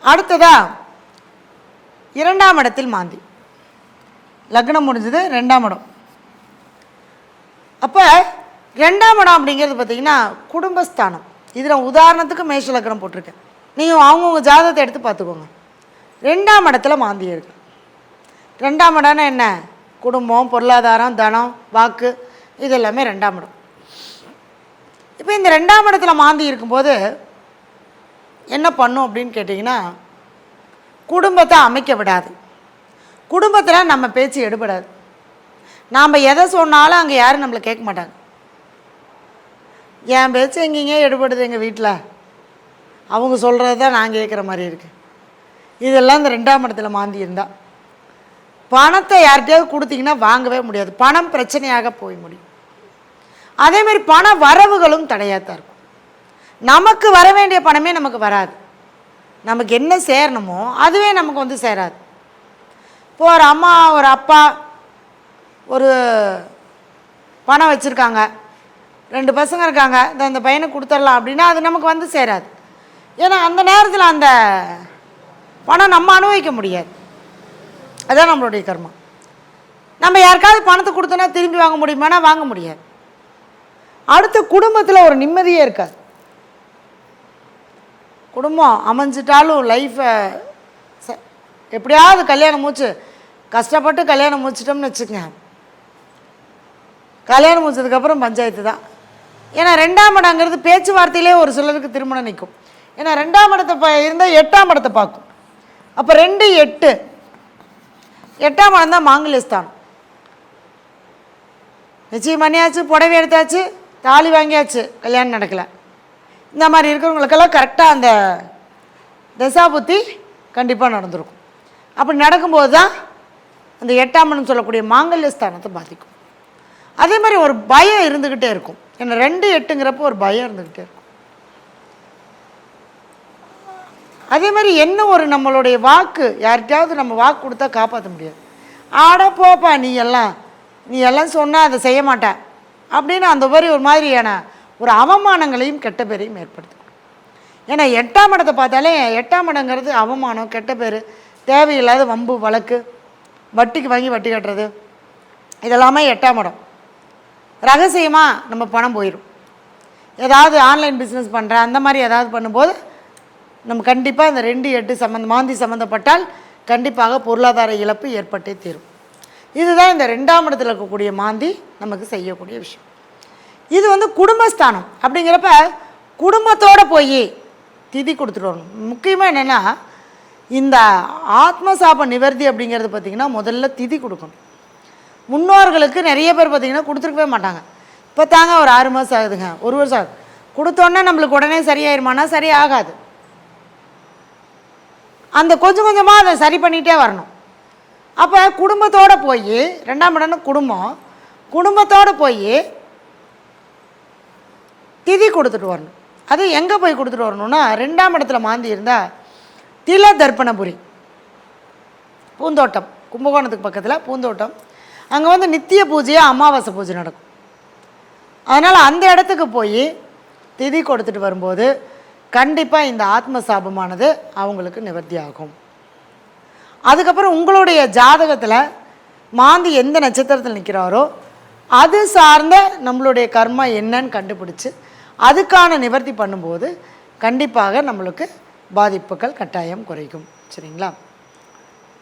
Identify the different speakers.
Speaker 1: அடுத்ததா 2ஆம் இடத்தில் மாந்தி. லக்னம் முடிஞ்சது 2ஆம் இடம். அப்போ 2ஆம் இடம் அப்படிங்கிறது பார்த்திங்கன்னா குடும்பஸ்தானம். இதில் உதாரணத்துக்கு மேஷ லக்னம் போட்டிருக்கேன். நீங்கள் அவங்கவுங்க ஜாதகத்தை எடுத்து பார்த்துக்கோங்க. 2ஆம் இடத்துல மாந்தி இருக்கு. 2ஆம் இடம்னா என்ன? குடும்பம், பொருளாதாரம், தனம், வாக்கு, இது எல்லாமே 2ஆம் இடம். இப்போ இந்த 2ஆம் இடத்துல மாந்தி இருக்கும்போது என்ன பண்ணும் அப்படின்னு கேட்டிங்கன்னா, குடும்பத்தை அமைக்க விடாது. குடும்பத்தில் நம்ம பேச்சு எடுபடாது. நாம் எதை சொன்னாலும் அங்கே யாரும் நம்மளை கேட்க மாட்டாங்க. என் பேச்சு எங்கேங்க எடுபடுது எங்கள் வீட்டில், அவங்க சொல்கிறது தான் நான் கேட்குற மாதிரி இருக்குது. இதெல்லாம் இந்த 2ஆம் இடத்துல மாந்தி இருந்தால் பணத்தை யார்கிட்டையாவது கொடுத்தீங்கன்னா வாங்கவே முடியாது. பணம் பிரச்சனையாக போய் முடியும். அதேமாதிரி பண வரவுகளும் தடையாகத்தான் இருக்கும். நமக்கு வர வேண்டிய பணமே நமக்கு வராது. நமக்கு என்ன சேரணுமோ அதுவே நமக்கு வந்து சேராது. இப்போ ஒரு அம்மா ஒரு அப்பா ஒரு பணம் வச்சுருக்காங்க, 2 பசங்க இருக்காங்க, அந்த பையனுக்கு கொடுத்துடலாம் அப்படின்னா அது நமக்கு வந்து சேராது. ஏன்னா அந்த நேரத்தில் அந்த பணம் நம்ம அனுபவிக்க முடியாது. அதுதான் நம்மளுடைய கர்மம். நம்ம யாருக்காவது பணத்தை கொடுத்தோன்னா திரும்பி வாங்க முடியுமானா வாங்க முடியாது. அடுத்த குடும்பத்தில் ஒரு நிம்மதியே இருக்காது. குடும்பம் அமைஞ்சிட்டாலும் லைஃப்பை எப்படியாவது கல்யாணம் மூச்சு கஷ்டப்பட்டு கல்யாணம் முடிச்சிட்டோம்னு வச்சுக்கங்க, கல்யாணம் முடிச்சதுக்கப்புறம் பஞ்சாயத்து தான். ஏன்னா 2ஆம் இடங்கிறது பேச்சுவார்த்தையிலே ஒரு சிலருக்கு திருமணம் நிற்கும். ஏன்னா 2ஆம் இடத்தை இருந்தால் 8ஆம் இடத்தை பார்க்கும். அப்போ 2, 8, 8ஆம் இடம் தான் மாங்கல்யஸ்தானம். நிச்சயம் பண்ணியாச்சு, புடவை எடுத்தாச்சு, தாலி வாங்கியாச்சு, கல்யாணம் நடக்கலை. இந்த மாதிரி இருக்கிறவங்களுக்கெல்லாம் கரெக்டாக அந்த தசாபுத்தி கண்டிப்பாக நடந்திருக்கும். அப்படி நடக்கும்போது தான் அந்த 8ஆம் இடம் சொல்லக்கூடிய மாங்கல்யஸ்தானத்தை பாதிக்கும். அதே மாதிரி ஒரு பயம் இருந்துக்கிட்டே இருக்கும். ஏன்னா 2, 8ங்கிறப்போ ஒரு பயம் இருந்துக்கிட்டே இருக்கும். அதே மாதிரி என்ன ஒரு நம்மளுடைய வாக்கு, யார்கிட்டையாவது நம்ம வாக்கு கொடுத்தா காப்பாற்ற முடியாது. ஆட போப்பா நீ எல்லாம் சொன்னால் அதை செய்ய மாட்டேன் அப்படின்னு அந்த மாதிரியான ஒரு அவமானங்களையும் கெட்ட பேரையும் ஏற்படுத்தும். ஏன்னா 8ஆம் இடத்தை பார்த்தாலே 8ஆம் இடங்கிறது அவமானம், கெட்ட பேர், தேவையில்லாத வம்பு வழக்கு, வட்டிக்கு வாங்கி வட்டி கட்டுறது, இதெல்லாமே 8ஆம் இடம். ரகசியமாக நம்ம பணம் போயிடும். ஏதாவது ஆன்லைன் பிஸ்னஸ் பண்ணுறேன் அந்த மாதிரி ஏதாவது பண்ணும்போது நம்ம கண்டிப்பாக இந்த 2, 8 மாந்தி சம்மந்தப்பட்டால் கண்டிப்பாக பொருளாதார இழப்பு ஏற்பட்டே தீரும். இதுதான் இந்த 2ஆம் இடத்துல இருக்கக்கூடிய மாந்தி நமக்கு செய்யக்கூடிய விஷயம். இது வந்து குடும்பஸ்தானம். அப்படிங்கிறப்ப குடும்பத்தோடு போய் திதி கொடுத்துட்டு வரணும். முக்கியமாக என்னென்னா இந்த ஆத்மசாப நிவர்த்தி அப்படிங்கிறது பார்த்திங்கன்னா முதல்ல திதி கொடுக்கணும். முன்னோர்களுக்கு நிறைய பேர் பார்த்திங்கன்னா கொடுத்துருக்கவே மாட்டாங்க. இப்போ தாங்க ஒரு 6 மாதம் ஆகுதுங்க, 1 வருஷம் ஆகுது, கொடுத்தோன்னா நம்மளுக்கு உடனே சரியாயிருமானா சரியாகாது. அந்த கொஞ்சம் கொஞ்சமாக அதை சரி பண்ணிகிட்டே வரணும். அப்போ குடும்பத்தோடு போய் 2ஆம் இடம்னு குடும்பத்தோடு போய் திதி கொடுத்துட்டு வரணும். அது எங்கே போய் கொடுத்துட்டு வரணும்னா 2ஆம் இடத்துல மாந்தி இருந்தால் தில தர்ப்பணபுரி பூந்தோட்டம், கும்பகோணத்துக்கு பக்கத்தில் பூந்தோட்டம், அங்கே வந்து நித்திய பூஜையாக அமாவாசை பூஜை நடக்கும். அதனால் அந்த இடத்துக்கு போய் திதி கொடுத்துட்டு வரும்போது கண்டிப்பாக இந்த ஆத்ம சாபமானது அவங்களுக்கு நிவர்த்தி ஆகும். அதுக்கப்புறம் உங்களுடைய ஜாதகத்தில் மாந்தி எந்த நட்சத்திரத்தில் நிற்கிறாரோ அது சார்ந்த நம்மளுடைய கர்மா என்னன்னு கண்டுபிடிச்சி அதுக்கான நிவர்த்தி பண்ணும்போது கண்டிப்பாக நம்மளுக்கு பாதிப்புகள் கட்டாயம் குறைக்கும். சரிங்களா?